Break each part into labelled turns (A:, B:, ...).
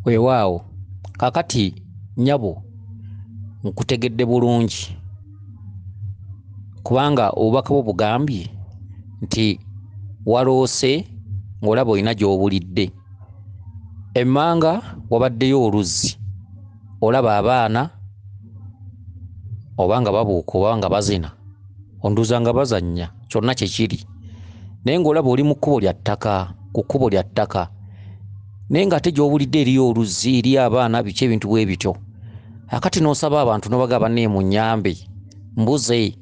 A: Weewaawo kakati nyabo nkutegedde bulungi kubanga obubaka bwo bugambye nti waloose ng'olaba olina gy'obulidde. Emmanga wabaddeyo oluzzi olaba abaana oba nga babuuka oba nga bazina onduuza nga bazannya kyonna kye kiri, naye ng'olaba oli mu kkubo lya ttaka, ku kkubo lya ttaka, naye ng'ate gy'obulidde eriyo oluzzi, eriyo abaana, biki ebintu bwe bityo. Akati n'osaba abantu n'obagamba banne munnyambe mbuze.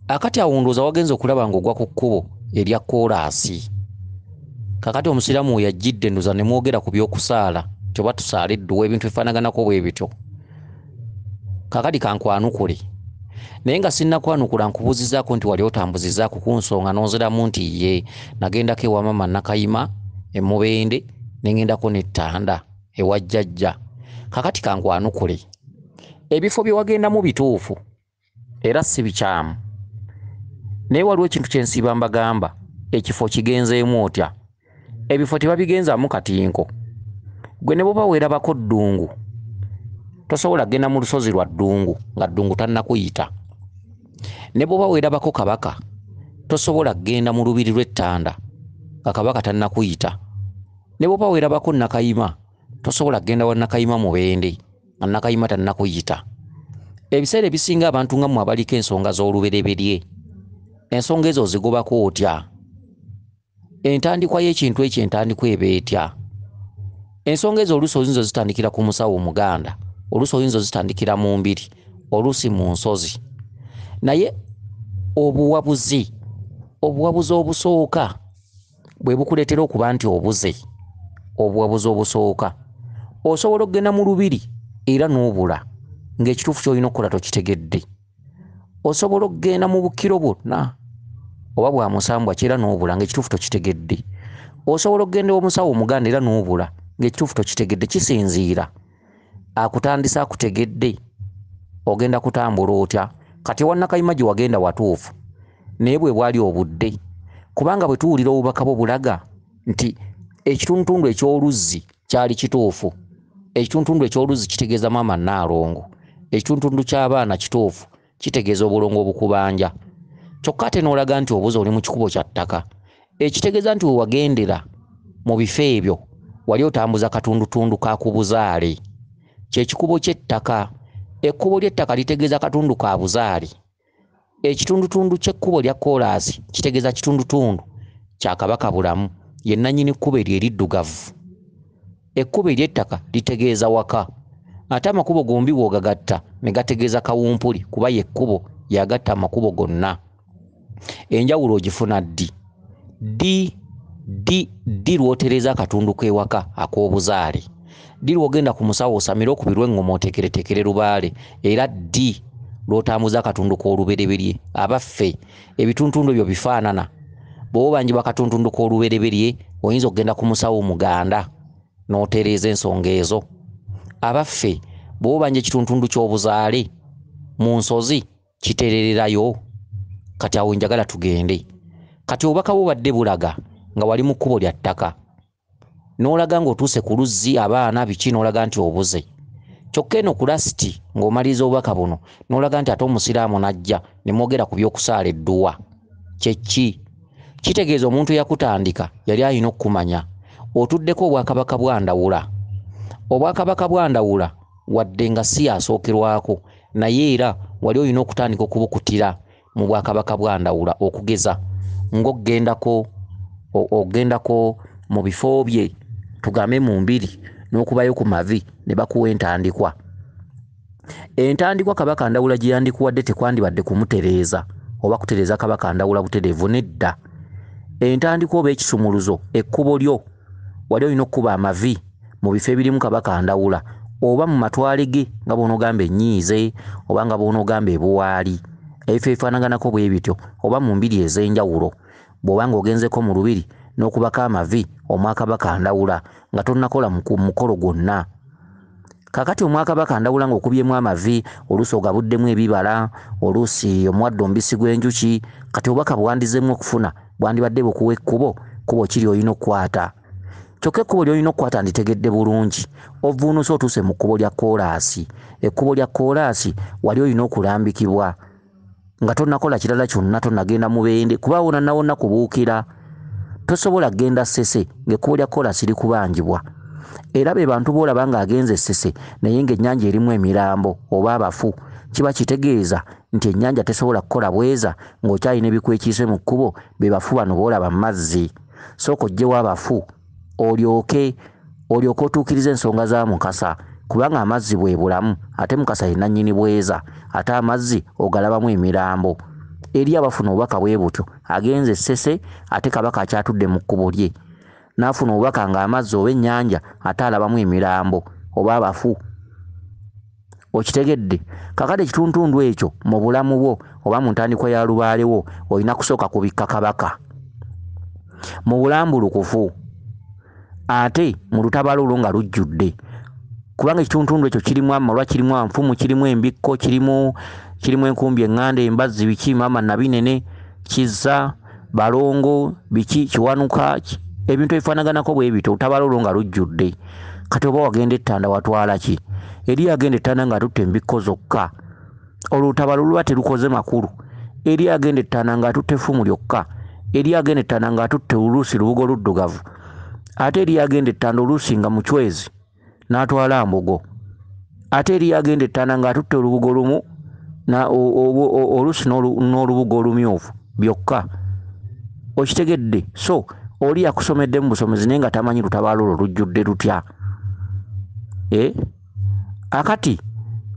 A: Akati awo ndowooza wagenze okulaba ng'ogwa ku kkubo erya koolaasi. Kakati omusiraamu oyo ajjidde ndowooza ne mwogera ku by'okusaala nti oba tusaala edduwa, ebintu bifaanaganako bwe bityo. Kakati kankwanukule, naye nga sinnakwanukula nkubuuzizaako nti wali otambuzizaako ku nsonga n'onziramu nti ye nagendako ewa maama Nakayima e Mubende ne ngendako n'ettanda ewa jjajja. Kakati kankwanukule, ebifo bye wagendamu bituufu era si bikyamu, naye waliwo ekintu kye nsiiba mbagamba, ekifo kigenzeemu otya. Ebifo tebabigenzaamu katinko. Gwe ne bw'oba weerabako ddungu tosobola kgenda mu lusozi lwa ddungu nga ddungu tannakuyita. Ne bw'oba weerabako kabaka tosobola kgenda mu lubiri lw'ettanda nga kabaka tannakuyita. Ne bw'oba weerabako Nakayima tosobola kgenda wa Nakayima Mubende nga Nakayima tannakuyita. Ebiseera ebisinga abantu nga mmwe abaliko ensonga z'olubereberye, ensonga ezo zigobako otya? Entandikwa y'ekintu ekyo entandikwa eba etya? Ensonga ezo oluusi oyinza zitandikira ku musawo Omuganda, oluusi oyinza zitandikira mu mbiri, oluusi mu nsozi. Naye obuwabuzi obusooka bwe bukuleetera okuba nti obuze, obuwabuzi obusooka osobola okgenda mu lubiri era n'obula ng'ekituufu ky'olina okukola tokitegedde. Osobola okgenda mu bukiro bwonna oba bwa musambwa kyera n'obula ng'ekituufu tokitegedde. Osobola okgenda omusawo Omuganda era n'obula ng'ekituufu tokitegedde. Kisinziira akutandisa akutegedde ogenda kutambula otya. Kati ewa Nakayima gye wagenda watuufu naye bwe bwali obudde, kubanga bwe tuwulira obubaka bwo bulaga nti ekitundutundu eky'oluzzi kyali kituufu. Ekitundutundu eky'oluzzi kitegeeza maama Nnaalongo, ekitundutundu ky'abaana kituufu kitegeeza obulongo obukubanja. Kyokka ate n'olaga nti obuze oli mu kikubo kya ttaka, ekitegeeza nti we wagendera mu bifo ebyo wali otambuza katundutundu ka ku buzaale, ky'ekikubo ky'ettaka. Ekkubo ly'ettaka litegeeza katundu ka buzaale. Ekitundutundu ky'ekkubo lya koolaasi kitegeeza kitundutundu kya Kabaka Bulamu, ye nannyini kkubo eryo eriddugavu. Ekkubo ery'ettaka litegeeza waka, ate amakubo gombi bw'ogagatta ne gategeeza kawumpuli kuba ye kkubo yagatta amakubo gonna. Enjawulo ogifuna ddi lw'otereeza akatundu k'ewaka ak'obuzaale, ddi lw'ogenda ku musawo osamire okubirwa eŋŋoma oteekereteekere lubaale, era ddi lw'otambuza akatundu k'olubereberye. Abaffe ebitundutundu ebyo bifaanana. Bw'oba obanjibwa akatundutundu k'olubereberye oyinza okgenda ku musawo Muganda n'otereeza ensonga ezo. Abaffe bw'oba obanja ekitundutundu ky'obuzaale mu nsozi kiterererayo. Kati awo njagala tugende. Kati obubaka bwo badde bulaga nga wali mu kkubo lya ttaka n'olaga ng'otuuse ku luzzi, abaana biki, n'olaga nti obuze. Kyokka eno ku lasiti ng'omaliriza obubaka buno n'olaga nti ate omusiraamu n'ajja ne mwogera ku by'okusaala edduwa. Kyeki kitegeeza omuntu eyakutandika yali alina okukumanya. Otuddeko obwakabaka bwa Ndawula. Obwakabaka bwa Ndawula wadde nga si yasookerwako, naye era wali olina okutandika okubukutira mu bwakabaka bwa Ndawula, okugeza ng'ogendako mu bifo bye tugambe mu mbiri n'okubayo ku mavi ne bakuwa entandikwa. Entandikwa Kabaka Ndawula gye yandikuwadde tekwandibadde kumutereeza oba kutereeza Kabaka Ndawula butereevu, nedda. Entandikwa oba ekisumuluzo, ekkubo lyo wali olina okukuba amavi mu bifo ebirimu Kabaka Ndawula, oba mu matwale ge nga bw'onoogamba Ennyiize oba nga bw'onoogamba Ebuwaali, ebifo ebifaanaganako bwe bityo, oba mu mbiri ez'enjawulo. Bw'oba ng'ogenzeko mu lubiri n'okubako amavi omwakabaka Ndawula nga tonnakola mukolo gwonna. Kakati omwakabaka Ndawula ng'okubyemu amavi, oluusi ogabuddemu ebibala, oluusi omwadde omubisi gw'enjuki, kati obubaka bwandizemu okufuna bwandibadde bukuwa ekkubo kiri olina okukwata. kyokka ekkubo ly'olina okukwata nditegedde bulungi ovuunusa otuuse mu kkubo lya koolaasi. Ekkubo lya koolaasi wali olina okulambikibwa nga tonnakola kirala kyonna, tonnagenda mu bende kuba wonna kubuukira. Tosobola kgenda Ssese ng'ekkubo lya koolaasi likubanjibwa. Era be bantu boolaba ng'agenze Ssese naye ng'ennyanja erimu emirambo oba abafu, kiba kitegeeza nti ennyanja tesobola kukola bweza ng'okyalina ebikwekiise mu kkubo, be bafu bano boolaba mu mazzi. Sooka oggyewo abafu olyoke otuukirize ensonga za Mukasa, kubanga amazzi bwe bulamu ate Mukasa ye nannyini bweza, ate amazzi ogalabamu emirambo. Eri abafuna obubaka bwe butyo agenze Ssese ate Kabaka akyatudde mu kkubo lye n'afuna obubaka ng'amazzi oba ennyanja ate alabamu emirambo oba abafu. Okitegedde? Kakade ekituntundu ekyo mu bulamu bwo oba mu ntandikwa ya lubaale wo olina kusooka kubikka Kabaka mu bulambulukufu ate mu lutabaalo olwo nga lujjudde, kubanga ekituntundu ekyo kirimu amalwa, kirimu anfumu, kirimu embikko, kirimu enkumbi, eŋŋanda, embazzi, biki maama nabinene, kizza, balongo, biki kiwanuka, ebintu ebifaanaganako bwe bityo, olutabaalo olwo nga lujjudde. Kati oba wagenda ettanda watwala ki? Eri agenda ettanda ng'atutte embikko zokka, olwo olutabaalo luba terukoze makulu. Eri agenda ettanda ng'atutte effumu lyokka, eri agenda ettanda ng'atutte oluusi lubugo luddugavu, ate eri agenda ettanda oluusi nga mucwezi n'atwala mbogo, ate eri agenda ettanda ng'atutte olubugo lumu oluusi n'olubugo olumyufu byokka. Okitegedde? So oli yakusomedde mu busomezi naye nga tamanyi lutabaalo olwo lujjudde lutya. Akati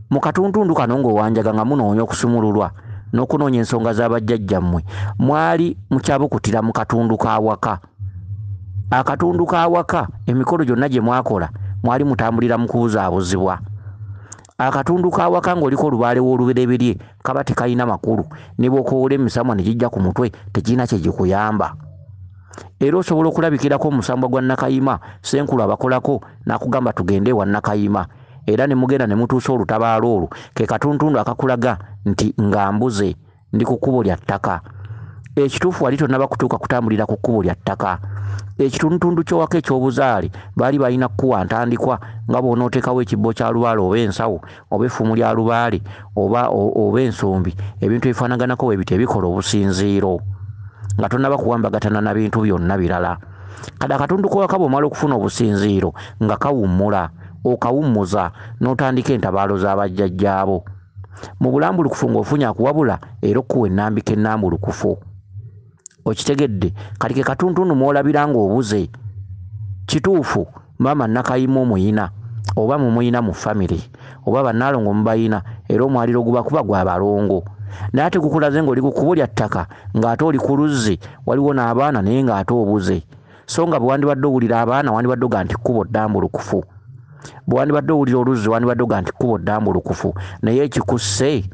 A: mu katuntundu kano ng'owanjaga nga munoonya okusumululwa n'okunoonya ensonga z'abajjajjammwe, mwali mukyabukutira mu katundu k'awaka. Akatundu k'awaka emikolo gyonna gye mwakola mwali mutambulira mu kubuzaabuzibwa. Akatundu k'awaka ng'oliko olubaale w'olubereberye kaba tekalina makulu, ne bw'okoola emisamwa ne gijja ku mutwe tekirina kye gikuyamba. Era osobola okulabikirako omusambwa gwa Nakayima, Senkulu abakolako n'akugamba tugende ewa Nakayima, era ne mugenda ne mutuusa olutabaalo olwo, ke katuntundu akakulaga nti nga mbuze ndi ku kkubo lya ttaka. Ekituufu wali tonnaba kutuuka kutambulira ku kkubo lya ttaka. Ekituntundu ky'owaka eky'obuzaale baali balina kukuwa ntandikwa nga bw'onooteekawo ekibbo kya lubaale oba ensawo oba effumu lya lubaale oba ensumbi, ebintu ebifaanaganako bwe bityo ebikola obusinziiro nga tonnaba kuwambagatana na bintu byonna birala. Kati akatundu k'owaka bw'omala okufuna obusinziiro nga kawummula, okawummuza n'otandika entabaalo z'abajjajjaabo. Mu bulambulukufu ng'ofunye akuwabula era okuwa ennambika ennambulukufu. Okitegedde? Kati ke katuntundu mw'olabira ng'obuze. Kituufu maama Nakayima omuyina oba mumuyina mu famire oba bannaalongo mubayina era omwaliro gubakuba gwa balongo, naye ate gukulaze ng'oli ku kkubo lya ttaka ng'ate oli ku luzzi waliwo n'abaana naye ng'ate obuze. So nga bwe wandibadde owulira abaana wandibadde oga nti kkubo ddambulukufu, bwe wandibadde owulira oluzzi wandibadde oga nti kkubo ddambulukufu, naye ekikusse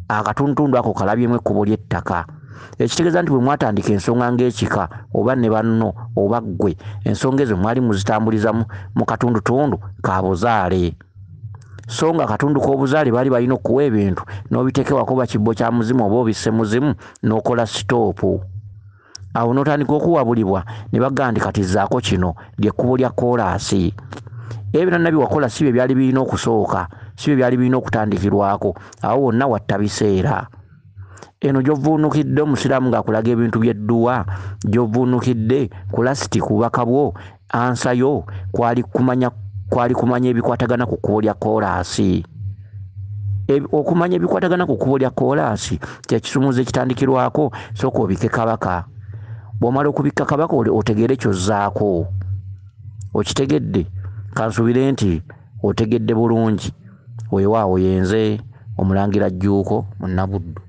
A: akatuntundu ako kalabyemu ekkubo ly'ettaka. Ekitegeeza nti bwe mwatandika ensonga ng'ekika oba ne banno oba ggwe, ensonga ezo mwali muzitambuliza mu katundutundu ka buzaale. So nga akatundu k'obuzaale baali balina okuwa ebintu n'obiteekewako ba kibbo kya muzimu oba obisse muzimu n'okola sitoopu. Awo n'otandika okuwabulibwa ne bagamba nti kati zzaako kino ly'ekkubo lya koolaasi. Ebyo byonna bye wakola si bye byali birina okusooka, si bye byali birina okutandikirwako, awo wonna watta biseera. Eno gy'ovvuunukidde omusiraamu ng'akulaga ebintu by'edduwa, gy'ovvuunukidde ku lasiti ku bubaka bwo, ansa yo kwali kumanya ebikwatagana ku kkubo lya koolaasi. Okumanya ebikwatagana ku kkubo lya koolaasi kye kisumuuzo ekitandikirwako, sooka obikke Kabaka. Bw'omala okubikka Kabaka otegeere ky'ozzaako. Okitegedde? Kansuubire nti otegedde bulungi. Weewaawo yenze Omulangira Jjuuko Munabuddu.